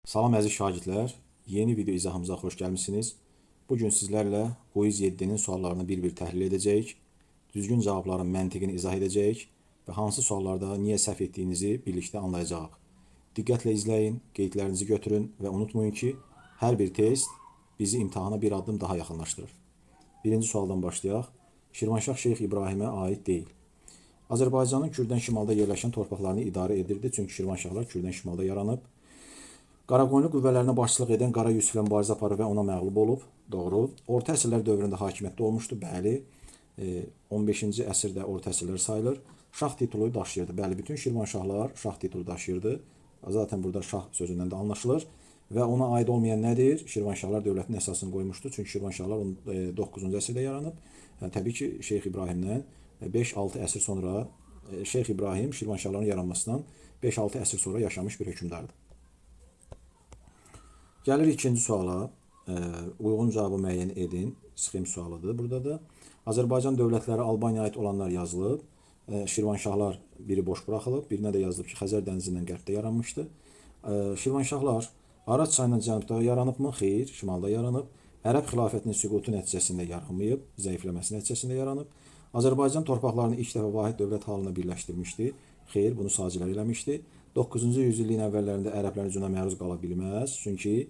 Salam əziz şagirdlər, yeni video izahımıza xoş gəlmisiniz. Bugün sizlərlə Quiz 7-nin suallarını bir-bir təhlil edəcəyik, düzgün cavabların məntiqini izah edəcəyik və hansı suallarda niyə səhv etdiyinizi birlikdə anlayacağıq. Diqqətlə izləyin, qeydlərinizi götürün və unutmayın ki, hər bir test bizi imtahana bir addım daha yaxınlaşdırır. Birinci sualdan başlayaq. Şirvanşah Şeyx İbrahimə aid deyil. Azərbaycanın Kürdən şimalda yerləşən torpaqlarını idarə edirdi, çünki Şirvanşahlar Kürdən şimalda yaranıb. Qaraqoyunlu qüvvələrinə başçılıq edən Qara Yusiflə mübarizə aparıb və ona məğlub olub. Doğru. Orta əsrlər dövründə hakimiyyətdə olmuşdu. Bəli. 15-ci əsrdə orta əsrlər sayılır. Şah titulu daşıyırdı. Bəli, bütün Şirvanşahlar şah titulu daşıyırdı. Zaten burada şah sözündən də anlaşılır. Və ona aid olmayan nədir? Şirvanşahlar dövlətinin əsasını qoymuşdu. Çünki Şirvanşahlar 9-cu əsrdə yaranıb. Yəni, təbii ki, Şeyx İbrahimdən 5-6 əsr sonra Şeyx İbrahim Şirvanşahların yaranmasından 5-6 əsr sonra yaşamış bir hökmdardır. Gəlir ikinci suala. Uyğun cavabı müəyyən edin. Sxem sualıdır burada da. Azərbaycan dövlətləri Albaniyaya aid olanlar yazılıb. Şirvanşahlar biri boş buraxılıb. Birinə də yazılıb ki, Xəzər dənizindən qərbdə yaranmışdı. Şirvanşahlar Araç çayından cənubda yaranıbmı? Xeyr, şimalda yaranıb. Ərəb xilafətinin süqutu nəticəsində yaranmayıb, zəifləməsi nəticəsində yaranıb. Azərbaycan torpaqlarını ilk dəfə vahid dövlət halına birləşdirmişdi. Xeyr, bunu sacilər eləmişdi. 9-cu yüzilliyin əvvəllərində ərəblərin hücumuna məruz qala bilməz. Çünki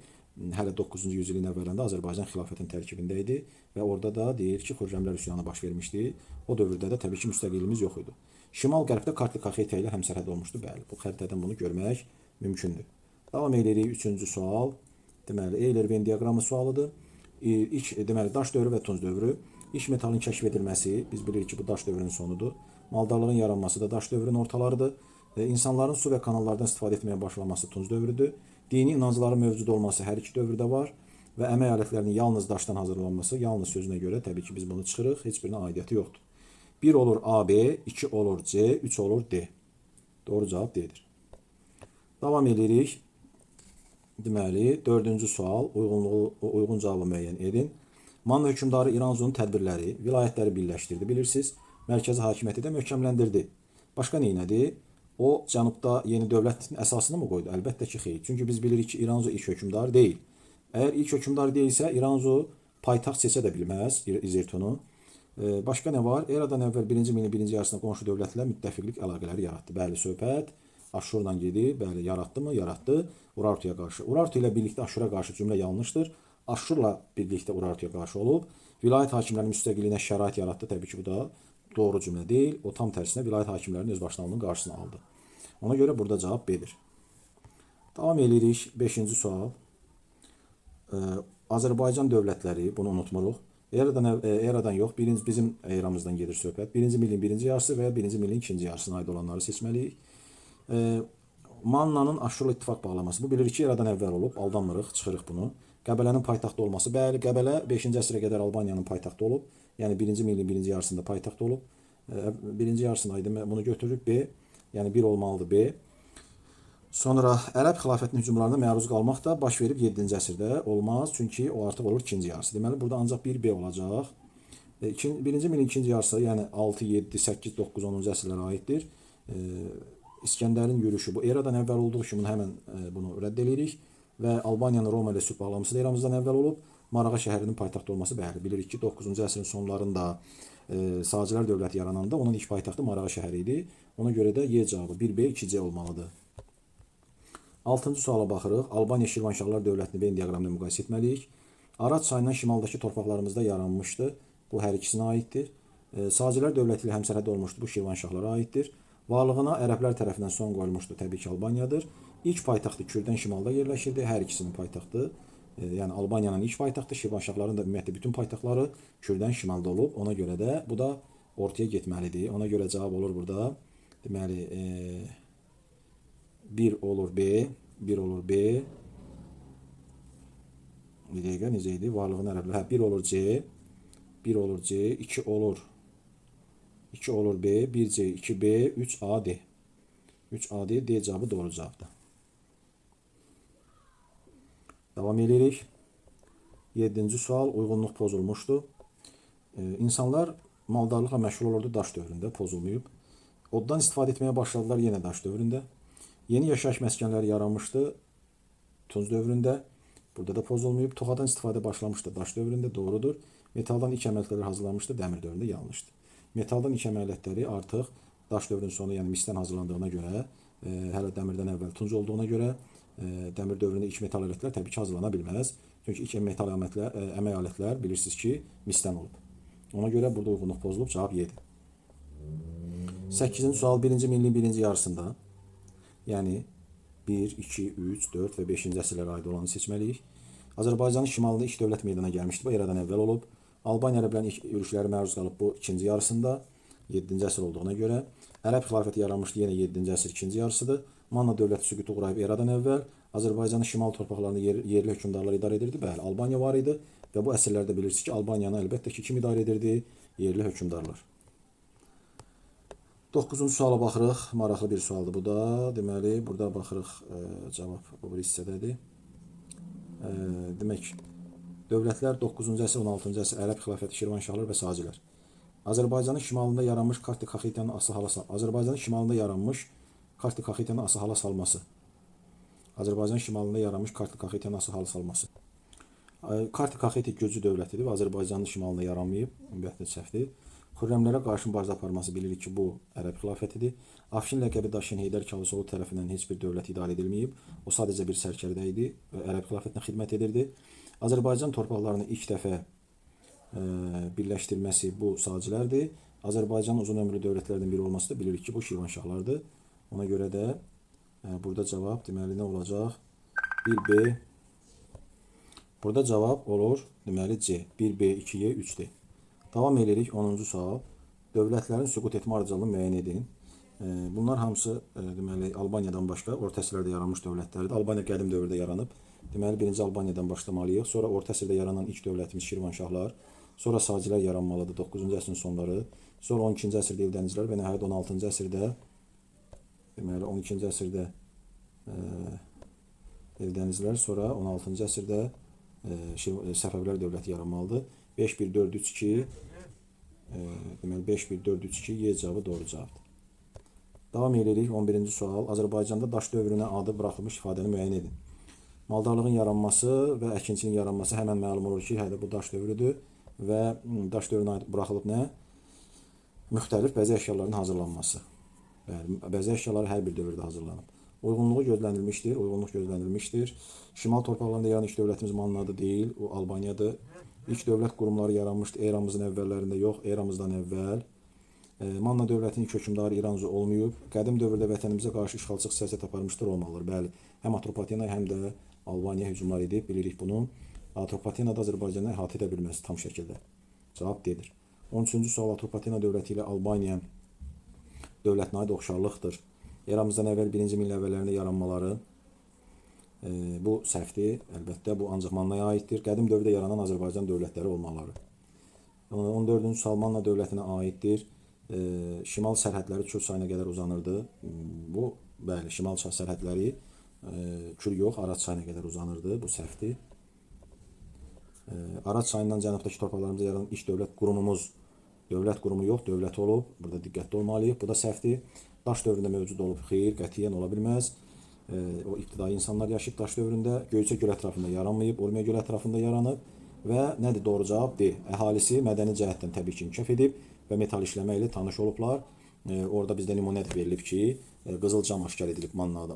hələ 9-cu yüzilliyin əvvəllərində Azərbaycan xilafətin tərkibində idi və orada da deyir ki, Xürrəmlər üsyanı baş vermişdi. O dövrdə də təbii ki, müstəqilliyimiz yox idi. Şimal-qərbdə Kartli Kaxeta ilə həmsərhəd olmuşdu. Bəli, bu xəritədən bunu görmək mümkündür. Davam edirik. Üçüncü sual. Deməli, Euler-Venn diaqramı sualıdır. Deməli, daş dövrü və tunc dövrü. İş metalın kəşf edilməsi, biz bilirik ki, bu daş dövrünün sonudur. Maldarlığın yaranması da daş dövrünün ortalarıdır. İnsanların su və kanallardan istifadə etməyə başlaması tunc dövrüdür. Dini inancların mövcud olması hər iki dövrdə var və əmək alətlərinin yalnız daşdan hazırlanması, yalnız sözünə görə təbii ki, biz bunu çıxırıq, heç birinə aidiyyəti yoxdur. 1 olur AB, 2 olur C, 3 olur D. Doğru cavab D'dir. Davam edirik. Deməli, dördüncü sual, uyğun cavabı müəyyən edin. Manna hökmdarı İranzunun tədbirləri, vilayətləri birləşdirdi, bilirsiniz. Mərkəzi hakimiyyəti də möhkəmləndirdi. Başqa neynədir? O, cənubda yeni dövlətin əsasını mı qoydu? Əlbəttə ki, xeyr. Çünki biz bilirik ki, İranzu ilk hökmdar deyil. Əgər ilk hökmdar deyilsə, İranzu paytaxt seçə də bilməz İzirtunu. Başqa nə var? Eradan əvvəl 1-ci min ilin birinci yarısında qonşu dövlətlə müttəfiqlik əlaqələri yaratdı. Bəli, söhbət Aşurla gedir. Bəli, yaratdı mı? Yaratdı. Urartuya qarşı. Urartu ilə birlikdə Aşura qarşı cümlə yanlışdır. Aşurla birlikdə Urartuya qarşı olub. Vilayət hakimlərinin müstəqilliyinə şərait yaratdı. Təbii ki, bu da doğru cümlə deyil. O tam tərsinə vilayət hakimlərinin özbaşınalığının qarşısını aldı. Ona görə burada cavab B-dir. Davam edirik. 5-ci sual. Azərbaycan dövlətləri, bunu unutmuruq. Eradan yox, bizim eramızdan gedir söhbət. 1-ci milin birinci yarısı və ya 1-ci milin ikinci yarısına aid olanları seçməliyik. Mannanın Aşurla ittifaq bağlaması. Bu bilirik ki, eradan əvvəl olub. Aldanmırıq, çıxırıq bunu. Qəbələnin paytaxtı olması. Bəli, Qəbələ 5-ci əsrə qədər Albaniyanın paytaxtı olub. Yəni 1-ci milin birinci yarısında paytaxt olub. Birinci yarısındaydı, bunu götürürük B. Yəni 1 olmalıdır B. Sonra Ərəb xilafətinin hücumlarına məruz qalmaq da baş verib 7-ci əsrdə olmaz. Çünki o artıq olur ikinci yarısı. Deməli, burada ancaq 1B olacaq. 1-ci milin ikinci yarısı, yəni 6, 7, 8, 9, 10-cu əsrlərə aiddir. İskəndərin yürüşü bu eradan əvvəl olduğu kimi həmən bunu rədd edirik və Albaniyanın Roma ilə sülh bağlaması da eramızdan əvvəl olub. Marağa şəhərinin paytaxtı olması bəli, bilirik ki, 9-cu əsrin sonlarında Sacilər dövləti yarananda onun ilk paytaxtı Marağa şəhəri idi. Ona görə də Y cavabı 1B, 2C olmalıdır. 6-cı suala baxırıq. Albaniya Şirvanşahlar dövlətini Venn diaqramında müqayisə etməliyik. Araç çayından şimaldakı torpaqlarımızda yaranmışdı. Bu hər ikisinə aiddir. Sacilər dövləti ilə həmsərhəd olmuşdu. Bu Şirvanşahlara aiddir. Varlığına ərəblər tərəfindən son qoyulmuşdu. Təbii ki, Albaniyadır. İlk paytaxtı Kürdən şimalda yerləşirdi. Hər ikisinin paytaxtı. Yəni Albaniyanın ilk paytaxtı, Şirvanşahların da ümumiyyətlə bütün paytaxtları Kürdən şimalda olub. Ona görə də bu da ortaya getməlidir. Ona görə cavab olur burada. Deməli, 1 olur B, 1 olur B. Bir dəqiqə, necə idi? Varlığın ərəblər. 1 olur C, 1 olur C, 2 olur 2 olur B, 1C, 2B, 3AD. 3AD, D cavabı doğru cavabdır. Davam edirik. 7-ci sual, uyğunluq pozulmuşdu. İnsanlar maldarlıqla məşğul olurdu daş dövründə, pozulmayıb. Oddan istifadə etməyə başladılar yenə daş dövründə. Yeni yaşayış məskənləri yaranmışdı. Tunc dövründə. Burada da pozulmayıb. Toxadan istifadə başlamışdı daş dövründə, doğrudur. Metaldan ilk əməliyyatlar hazırlanmışdı, dəmir dövründə yanlışdır. Metaldan ilk əməliyyatları artıq daş dövrünün sonu, yəni misdən hazırlandığına görə, hələ dəmirdən əvvəl tunc olduğuna görə dəmir dövründə ilk metal alətlər təbii ki hazırlana bilməz. Çünki ilk metal əmək alətlər bilirsiniz ki misdən olub. Ona görə burada uyğunluq pozulub, cavab Y-dir. 8-ci sual 1-ci minilliyin birinci yarısında, yəni 1, 2, 3, 4 və 5-ci əsrlərə aid olanı seçməliyik. Azərbaycanın şimalında ilk dövlət meydana gəlmişdi, bu eradan əvvəl olub. Albaniya ərəblərinin ilk yürüşləri məruz qalıb bu ikinci yarısında, 7-ci əsr olduğuna görə. Ərəb xilafəti yaranmışdı, yenə 7-ci əsr ikinci yarısıdır. Manna dövləti süqutu uğrayıb eradan əvvəl. Azərbaycanın şimal torpaqlarını yerli hökmdarlar idarə edirdi. Bəli, Albaniya var idi və bu əsrlərdə bilirsiniz ki, Albaniyanı əlbəttə ki kim idarə edirdi? Yerli hökmdarlar. 9-cu suala baxırıq. Maraqlı bir sualdır bu da. Deməli, burada baxırıq, cavab bu bir hissədədir. Demək, dövlətlər 9-cu əsr, 16-cı əsr Ərəb xilafəti, Şirvanşahlar və Sacilər. Azərbaycanın şimalında yaranmış Karti-Kaxitiyanın asıl hala salması. Azərbaycanın şimalında yaranmış Karti-Kaxitiyanın asıl hala salması. Karti-Kaxiti gürcü dövlətidir və Azərbaycanın şimalında yaranmayıb, ümumiyyətlə səhvdir. Xürrəmlərə qarşı mübarizə aparması bilirik ki, bu Ərəb xilafətidir. Afşin ləqəbi daşıyan Heydər Kalısoğlu tərəfindən heç bir dövlət idarə edilməyib. O sadəcə bir sərkərdə idi və Ərəb xilafətinə xidmət edirdi. Azərbaycan torpaqlarını ilk dəfə birləşdirməsi bu Sacilərdir. Azərbaycanın uzun ömürlü dövlətlərdən biri olması da bilirik ki, bu Şirvanşahlardır. Ona görə də burada cavab deməli nə olacaq? 1B. Burada cavab olur deməli C. 1B, 2Y, 3D. Davam edirik 10-cu sual. Dövlətlərin süqut etmə ardıcıllığını müəyyən edin. Bunlar hamısı deməli Albaniyadan başqa orta əsrlərdə yaranmış dövlətlərdir. Albaniya qədim dövrdə yaranıb. Deməli birinci Albaniyadan başlamalıyıq. Sonra orta əsrdə yaranan ilk dövlətimiz Şirvanşahlar, sonra Sacilər yaranmalıdır 9-cu əsrin sonları, sonra 12-ci əsrdə Eldənizlər və nəhayət 16-cı əsrdə deməli 12-ci əsrdə Eldənizlər, sonra 16-cı əsrdə Səfəvilər dövləti yaranmalıdır. 5, 1, 4, 3, 2 deməli 5, 1, 4, 3, 2 Y cavabı doğru cavabdır. Davam edirik 11-ci sual. Azərbaycanda daş dövrünə adı buraxılmış ifadəni müəyyən edin. Maldarlığın yaranması və əkinçinin yaranması həmən məlum olur ki, hələ bu daş dövrüdür və daş dövrünə buraxılıb nə? Müxtəlif bəzi əşyaların hazırlanması. Bəli, bəzi əşyalar hər bir dövrdə hazırlanıb. Uyğunluğu gözlənilmişdir, uyğunluq gözlənilmişdir. Şimal torpaqlarında yaranan ilk dövlətimiz Mannadır deyil, o Albaniyadır. İlk dövlət qurumları yaranmışdı eramızın əvvəllərində yox, eramızdan əvvəl. Manna dövlətinin ilk hökmdarı İranzu olmayıb. Qədim dövrdə vətənimizə qarşı işğalçılıq siyasət aparmışdır Romalılar. Bəli, həm Atropatena, həm də Albaniya hücumlar edib, bilirik bunu. Atropatena da Azərbaycanı əhatə edə bilməz tam şəkildə. Cavab D-dir. 13-cü sual Atropatena dövləti ilə Albaniya dövlətinə aid oxşarlıqdır. Eramızdan əvvəl 1-ci min əvvəllərində yaranmaları bu səhvdir. Əlbəttə bu ancaq Mannaya aiddir. Qədim dövrdə yaranan Azərbaycan dövlətləri olmaları. 14-cü sual Manna dövlətinə aiddir. Şimal sərhədləri Kür çayına qədər uzanırdı. Bu bəli, şimal sərhədləri Kür yox, Araz çayına qədər uzanırdı. Bu səhvdir. Araz çayından cənubdakı torpaqlarımızda yaranan ilk dövlət qurumumuz dövlət qurumu yox, dövlət olub. Burada diqqətli olmalıyıq. Bu da səhvdir. Daş dövründə mövcud olub. Xeyr, qətiyyən ola bilməz. O ibtidai insanlar yaşayıb daş dövründə. Göyçə göl ətrafında yaranmayıb, Urmiya göl ətrafında yaranıb və nədir doğru cavab? D. Əhalisi mədəni cəhətdən təbii ki inkişaf edib və metal işləmə ilə tanış olublar. Orada bizdə nümunə də verilib ki, qızıl cam aşkar edilib Manna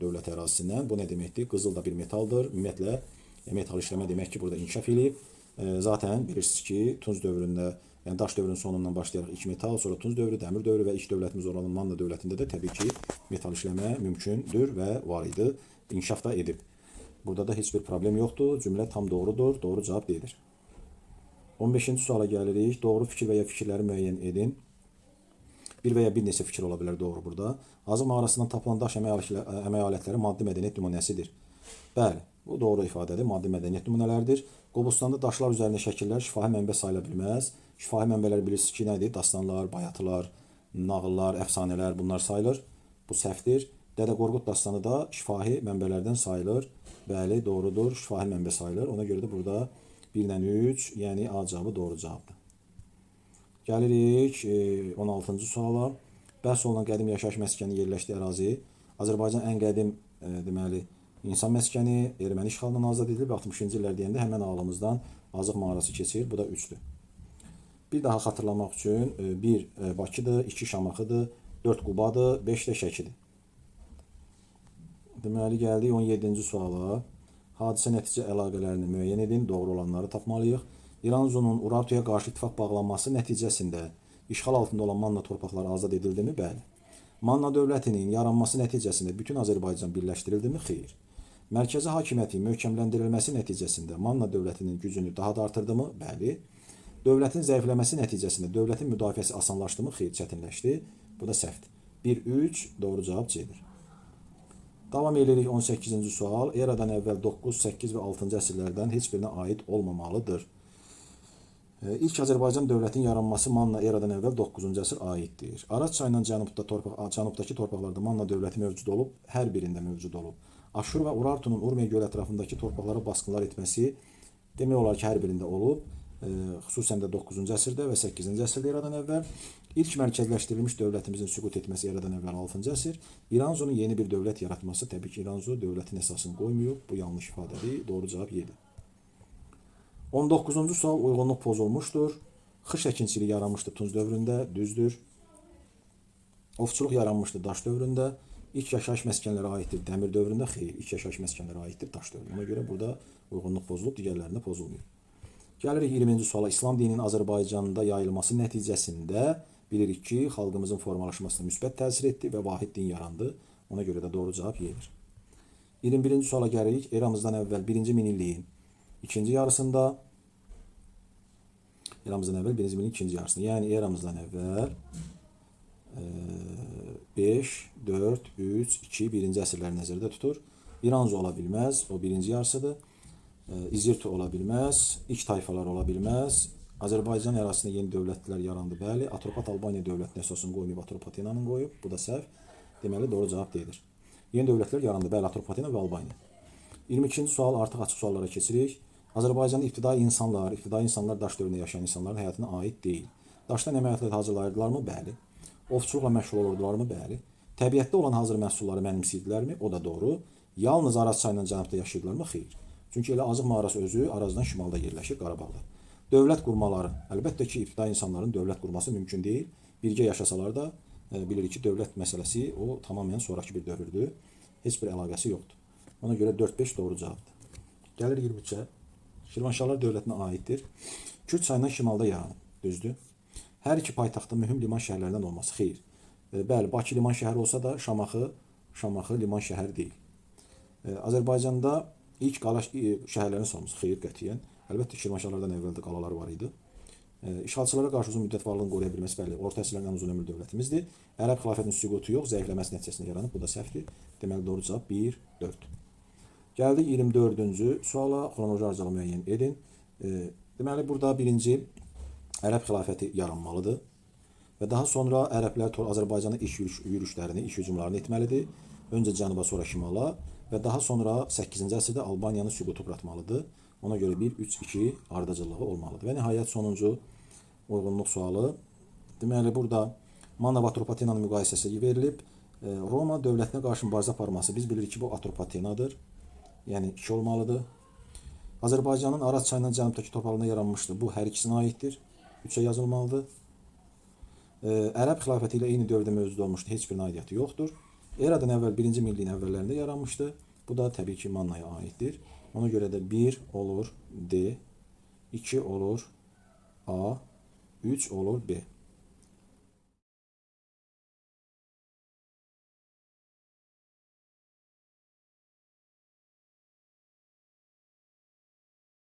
dövlət ərazisindən. Bu nə deməkdir? Qızıl da bir metaldır. Ümumiyyətlə metal işləmə demək ki, burada inkişaf edib. Zaten bilirsiniz ki, Tunc dövründə, yəni daş dövrünün sonundan başlayaraq ilk metal, sonra Tunc dövrü, Dəmir dövrü və ilk dövlətimiz olan Manna dövlətində də təbii ki metal işləmə mümkündür və var idi. İnkişaf da edib. Burada da heç bir problem yoxdur. Cümlə tam doğrudur. Doğru cavab D-dir. 15-ci suala gəlirik. Doğru fikir və ya fikirləri müəyyən edin. Bir və ya bir neçə fikir ola bilər doğru burada. Azıq mağarasından tapılan daş əmək alətləri maddi mədəniyyət nümunəsidir. Bəli, bu doğru ifadədir. Maddi mədəniyyət nümunələridir. Qobustanda daşlar üzərində şəkillər şifahi mənbə sayıla bilməz. Şifahi mənbələr bilirsiniz ki, nədir? Dastanlar, bayatılar, nağıllar, əfsanələr bunlar sayılır. Bu səhvdir. Dədə Qorqud dastanı da şifahi mənbələrdən sayılır. Bəli, doğrudur. Şifahi mənbə sayılır. Ona görə də burada 1-dən 3, yəni A cavabı doğru cavabdır. Gəlirik 16-cı suala. Bəhs olunan qədim yaşayış məskəninin yerləşdiyi ərazi Azərbaycan ən qədim deməli İnsan məskəni erməni işğalından azad edilib 60-cı illər deyəndə həmin ağlımızdan Azıq mağarası keçir. Bu da 3-dür. Bir daha xatırlamaq üçün 1 Bakıdır, 2 Şamaxıdır, 4 Qubadır, 5 də Şəkidir. Deməli gəldik 17-ci suala. Hadisə nəticə əlaqələrini müəyyən edin, doğru olanları tapmalıyıq. İranzunun Urartuya qarşı ittifaq bağlanması nəticəsində işğal altında olan Manna torpaqları azad edildimi? Bəli. Manna dövlətinin yaranması nəticəsində bütün Azərbaycan birləşdirildimi? Xeyr. Mərkəzi hakimiyyətin möhkəmləndirilməsi nəticəsində Manna dövlətinin gücünü daha da artırdımı? Bəli. Dövlətin zəifləməsi nəticəsində dövlətin müdafiəsi asanlaşdımı? Xeyr, çətinləşdi. Bu da səhvdir. 1-3 doğru cavab C-dir. Davam edirik 18-ci sual. Eradan əvvəl 9, 8 və 6-cı əsrlərdən heç birinə aid olmamalıdır. İlk Azərbaycan dövlətinin yaranması Manna eradan əvvəl 9-cu əsr aiddir. Araz çayından cənubdakı torpaqlarda Manna dövləti mövcud olub, hər birində mövcud olub. Aşur və Urartunun Urmiya göl ətrafındakı torpaqlara basqınlar etməsi demək olar ki, hər birində olub. Xüsusən də 9-cu əsrdə və 8-ci əsrdə eradan əvvəl. İlk mərkəzləşdirilmiş dövlətimizin süqut etməsi eradan əvvəl 6-cı əsr. İranzunun yeni bir dövlət yaratması, təbii ki, İranzu dövlətin əsasını qoymayıb. Bu yanlış ifadədir. Doğru cavab Y-dir. 19-cu sual uyğunluq pozulmuşdur. Xış əkinçiliyi yaranmışdı Tunc dövründə, düzdür. Ovçuluq yaranmışdı Daş dövründə. İlk yaşayış məskənləri aiddir Dəmir dövründə, xeyr. İlk yaşayış məskənləri aiddir Daş dövründə. Ona görə burada uyğunluq pozulub, digərlərində pozulmuyor. Gəlirik 20-ci suala. İslam dininin Azərbaycanda yayılması nəticəsində bilirik ki, xalqımızın formalaşmasına müsbət təsir etdi və vahid din yarandı. Ona görə də doğru cavab Y-dir. 21-ci suala gəlirik. Eramızdan əvvəl 1-ci minilliyin ikinci yarısında, eramızdan əvvəl 1-ci minilliyin ikinci yarısında, yəni eramızdan əvvəl 5, 4, 3, 2, 1-ci əsrləri nəzərdə tutur. İranzu ola bilməz, o 1-ci yarısıdır. İzirtu ola bilməz, ilk tayfalar ola bilməz. Azərbaycan ərazisində yeni dövlətlər yarandı, bəli. Atropat Albaniya dövlətinin əsasını qoymayıb, Atropatenanın qoyub. Bu da səhv. Deməli, doğru cavab D-dir. Yeni dövlətlər yarandı, bəli, Atropatena və Albaniya. 22-ci sual artıq açıq suallara keçirik. Azərbaycanda ibtidai insanlar daş dövründə yaşayan insanların həyatına aid deyil. Daşdan əməliyyatlar hazırlayırdılarmı? Bəli. Ovçuluqla məşğul olurdularmı? Bəli. Təbiətdə olan hazır məhsulları mənimsəyirdilərmi? O da doğru. Yalnız Araz çayından cənubda yaşayırdılarmı? Xeyr. Çünki elə Azıq mağarası özü Arazdan şimalda yerləşir, Qarabağda. Dövlət qurmaları, əlbəttə ki, ibtidai insanların dövlət qurması mümkün deyil. Birgə yaşasalar da bilirik ki, dövlət məsələsi o tamamilə sonraki bir dövrdür. Heç bir əlaqəsi yoxdur. Ona görə 4-5 doğru cavabdır. Gəlir 23-ə. Şirvanşahlar dövlətinə aiddir. Kürd çayından şimalda yaranıb, düzdür. Hər iki paytaxtın mühüm liman şəhərlərindən olması, xeyr. Bəli, Bakı liman şəhəri olsa da Şamaxı liman şəhəri deyil. Azərbaycanda İlk qala şəhərlərin salınması, xeyr, qətiyyən. Əlbəttə, Şirvanşahlardan əvvəl də qalalar var idi. İşğalçılara qarşı uzun müddət varlığını qoruya bilməsi, bəli, orta əsrlərin ən uzun ömürlü dövlətimizdir. Ərəb xilafətinin süqutu yox, zəifləməsi nəticəsində yaranıb, bu da səhvdir. Deməli, doğru cavab 1, 4. Gəldik 24-cü suala, xronoloji arızalı müəyyən edin. Deməli, burada birinci Ərəb xilafəti yaranmalıdır və daha sonra ərəblər Azərbaycana iş yürüşlərini, iş hücumlarını etməlidir. Öncə cənuba, sonra şimala və daha sonra 8-ci əsrdə Albaniyanın süqutu qıratmalıdır. Ona görə 1, 3, 2 ardıcıllığı olmalıdır. Və nəhayət sonuncu uyğunluq sualı. Deməli, burada Manna və Atropatenanın müqayisəsi verilib. Roma dövlətinə qarşı mübarizə aparması, biz bilirik ki, bu Atropatenadır. Yəni 2 olmalıdır. Azərbaycanın Araz çayından cənubdakı torpaqlarında yaranmışdır. Bu hər ikisinə aiddir. 3-ə yazılmalıdır. Ərəb xilafəti ilə eyni dövrdə mövcud olmuşdur. Heç birinin aidiyyəti yoxdur. Eradan əvvəl 1-ci minilliyin əvvəllərində yaranmışdı. Bu da təbii ki, Mannaya aiddir. Ona görə də 1 olur D, 2 olur A, 3 olur B.